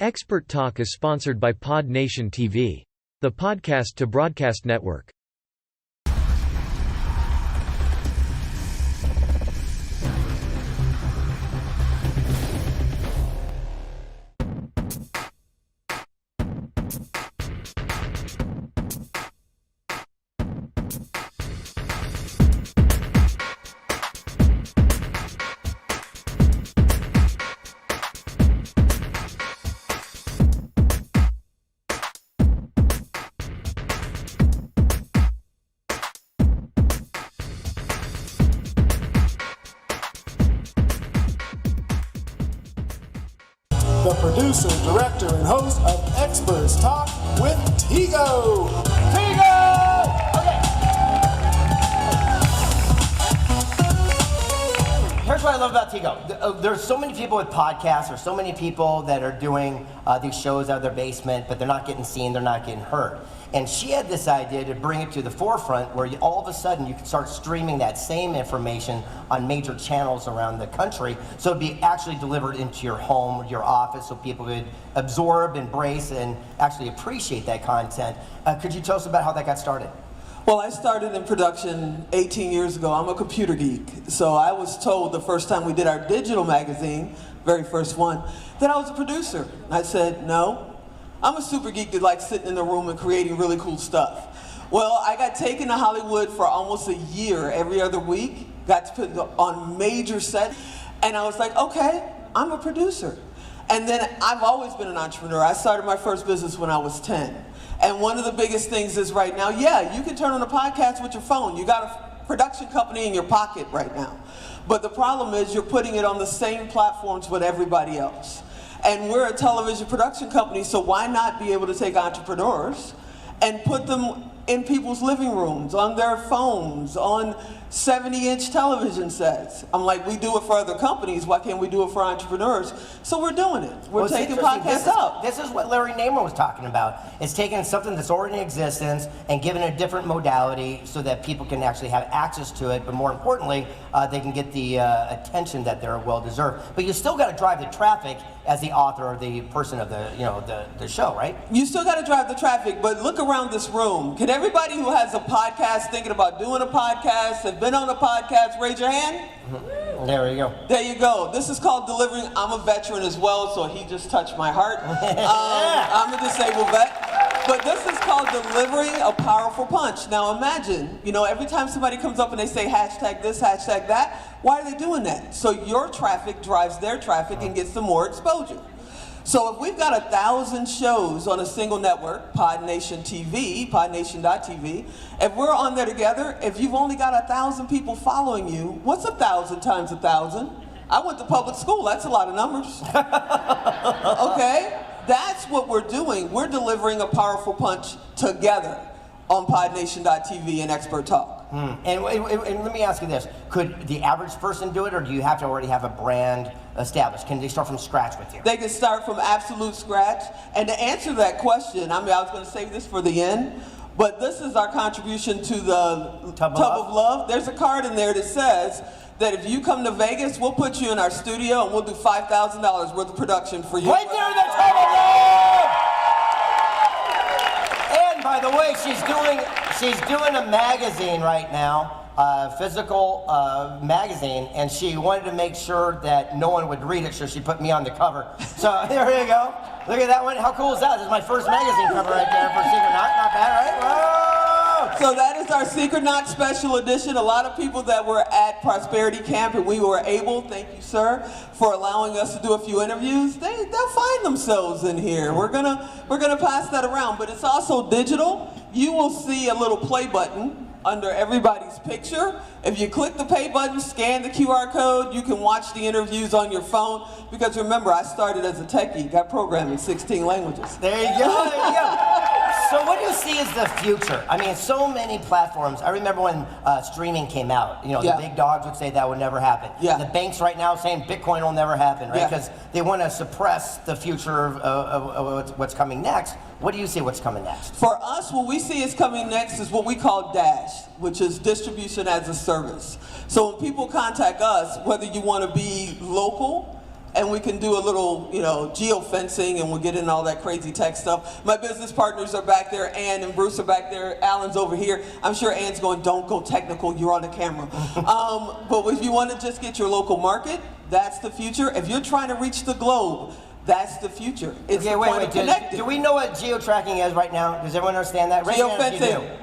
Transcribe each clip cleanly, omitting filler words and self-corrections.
Expert Talk is sponsored by Pod Nation TV, the podcast to broadcast network. The producer, director, and host of Experts Talk with Tigo. Here's what I love about Tigo. There's so many people with podcasts, there's so many people that are doing these shows out of their basement, but they're not getting seen, they're not getting heard. And she had this idea to bring it to the forefront where all of a sudden you can start streaming that same information on major channels around the country, so it'd be actually delivered into your home, your office, so people could absorb, embrace, and actually appreciate that content. Could you tell us about how that got started? Well, I started in production 18 years ago. I'm a computer geek. So I was told the first time we did our digital magazine, very first one, that I was a producer. I said, no, I'm a super geek that likes sitting in the room and creating really cool stuff. Well, I got taken to Hollywood for almost a year, every other week, got to put on major sets, and I was like, okay, I'm a producer. And then I've always been an entrepreneur. I started my first business when I was 10. And one of the biggest things is right now, yeah, you can turn on a podcast with your phone. You got a production company in your pocket right now. But the problem is you're putting it on the same platforms with everybody else. And we're a television production company, so why not be able to take entrepreneurs and put them in people's living rooms, on their phones, on 70-inch television sets. I'm like, we do it for other companies, why can't we do it for entrepreneurs? So we're doing it. We're taking podcasts up. This is what Larry Namer was talking about. It's taking something that's already in existence and giving it a different modality so that people can actually have access to it, but more importantly, they can get the attention that they're well-deserved. But you still got to drive the traffic as the author or the person of the show, right? You still got to drive the traffic, but look around this room. Can everybody who has a podcast, thinking about doing a podcast, have been on a podcast, raise your hand? Mm-hmm. There you go. There you go. This is called delivering. I'm a veteran as well, so he just touched my heart. I'm a disabled vet. But this is called delivering a powerful punch. Now imagine, every time somebody comes up and they say hashtag this, hashtag that, why are they doing that? So your traffic drives their traffic and gets them more exposure. So if we've got 1,000 shows on a single network, Pod Nation TV, podnation.tv, if we're on there together, if you've only got 1,000 people following you, what's 1,000 times 1,000? I went to public school, that's a lot of numbers. Okay, that's what we're doing. We're delivering a powerful punch together on podnation.tv and Expert Talk. And let me ask you this. Could the average person do it, or do you have to already have a brand established? Can they start from scratch with you? They can start from absolute scratch. And to answer that question, I was going to save this for the end, but this is our contribution to the Tub of Love. There's a card in there that says that if you come to Vegas, we'll put you in our studio and we'll do $5,000 worth of production for you. Right there in the Tub of Love! And by the way, she's doing a magazine right now, physical magazine, and she wanted to make sure that no one would read it, so she put me on the cover. So there you go. Look at that one. How cool is that? This is my first magazine cover right there for Secret Knock. Not bad, right? Whoa! So that is our Secret Knock special edition. A lot of people that were at Prosperity Camp, and we were able, thank you, sir, for allowing us to do a few interviews. They'll find themselves in here. We're gonna pass that around, but it's also digital. You will see a little play button under everybody's picture. If you click the pay button, scan the QR code, you can watch the interviews on your phone. Because remember, I started as a tech geek. I programmed in 16 languages. There you go, there you go. So what do you see as the future? I mean, so many platforms. I remember when streaming came out. The big dogs would say that would never happen. Yeah. The banks right now saying Bitcoin will never happen, right? Because they want to suppress the future of what's coming next. What do you see what's coming next? For us, what we see is coming next is what we call DASH, which is distribution as a service. So when people contact us, whether you want to be local, and we can do a little, geofencing, and we'll get into all that crazy tech stuff. My business partners are back there. Ann and Bruce are back there. Alan's over here. I'm sure Ann's going, don't go technical, you're on the camera. But if you want to just get your local market, that's the future. If you're trying to reach the globe, that's the future. It's the point of connecting. Do we know what geo-tracking is right now? Does everyone understand that? Geofencing.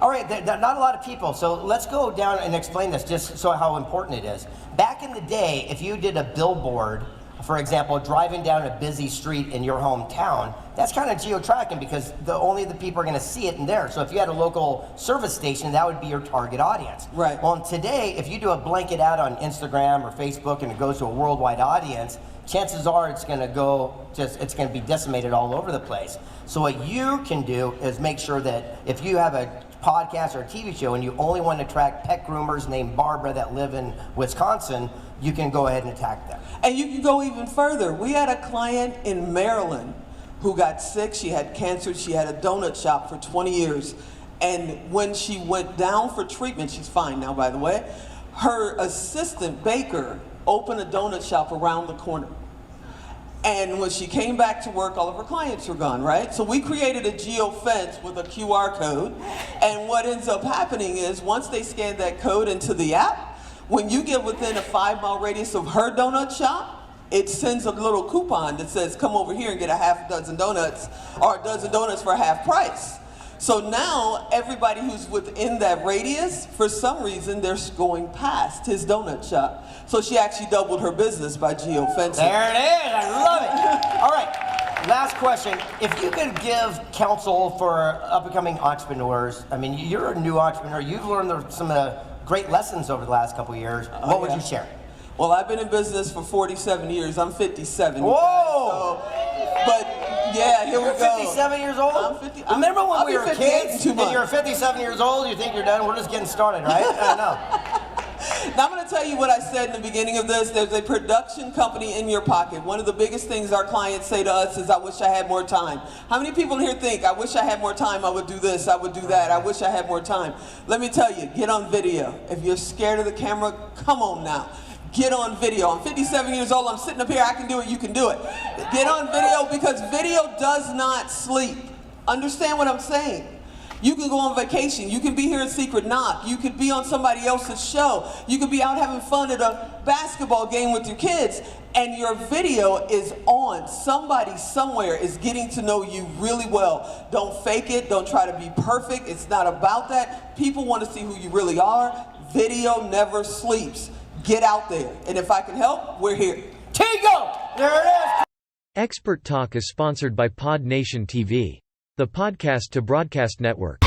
All right, not a lot of people, so let's go down and explain this just so how important it is. Back in the day, if you did a billboard, for example, driving down a busy street in your hometown, that's kind of geo-tracking because only the people are going to see it in there. So if you had a local service station, that would be your target audience. Right. Well, today, if you do a blanket ad on Instagram or Facebook and it goes to a worldwide audience, chances are it's going to be decimated all over the place. So what you can do is make sure that if you have a podcast or a TV show and you only want to track pet groomers named Barbara that live in Wisconsin, you can go ahead and attack them. And you can go even further. We had a client in Maryland who got sick. She had cancer. She had a donut shop for 20 years. And when she went down for treatment, she's fine now, by the way, her assistant baker opened a donut shop around the corner. And when she came back to work, all of her clients were gone, right? So we created a geo-fence with a QR code. And what ends up happening is once they scan that code into the app, when you get within a 5-mile radius of her donut shop, it sends a little coupon that says, come over here and get a half dozen donuts, or a dozen donuts for half price. So now everybody who's within that radius, for some reason, they're going past his donut shop. So she actually doubled her business by geo-fencing. There it is, I love it. All right, last question. If you could give counsel for up-and-coming entrepreneurs, I mean, you're a new entrepreneur, you've learned some of the great lessons over the last couple of years. What would you share? Well, I've been in business for 47 years. I'm 57. Whoa! But yeah, here we go. You're 57 years old? I'm 50. Remember when I'll we be were 58 kids in 2 months. and you're 57 years old, you think you're done? We're just getting started, right? I know. Now I'm going to tell you what I said in the beginning of this. There's a production company in your pocket. One of the biggest things our clients say to us is, I wish I had more time. How many people here think, I wish I had more time, I would do this, I would do that, I wish I had more time? Let me tell you, get on video. If you're scared of the camera, come on now. Get on video. I'm 57 years old, I'm sitting up here, I can do it, you can do it. Get on video because video does not sleep. Understand what I'm saying? You can go on vacation, you can be here at Secret Knock, you could be on somebody else's show, you could be out having fun at a basketball game with your kids, and your video is on. Somebody somewhere is getting to know you really well. Don't fake it, don't try to be perfect, it's not about that. People want to see who you really are. Video never sleeps. Get out there, and if I can help, we're here. Tigo! There it is! Expert Talk is sponsored by Pod Nation TV, the podcast to broadcast network.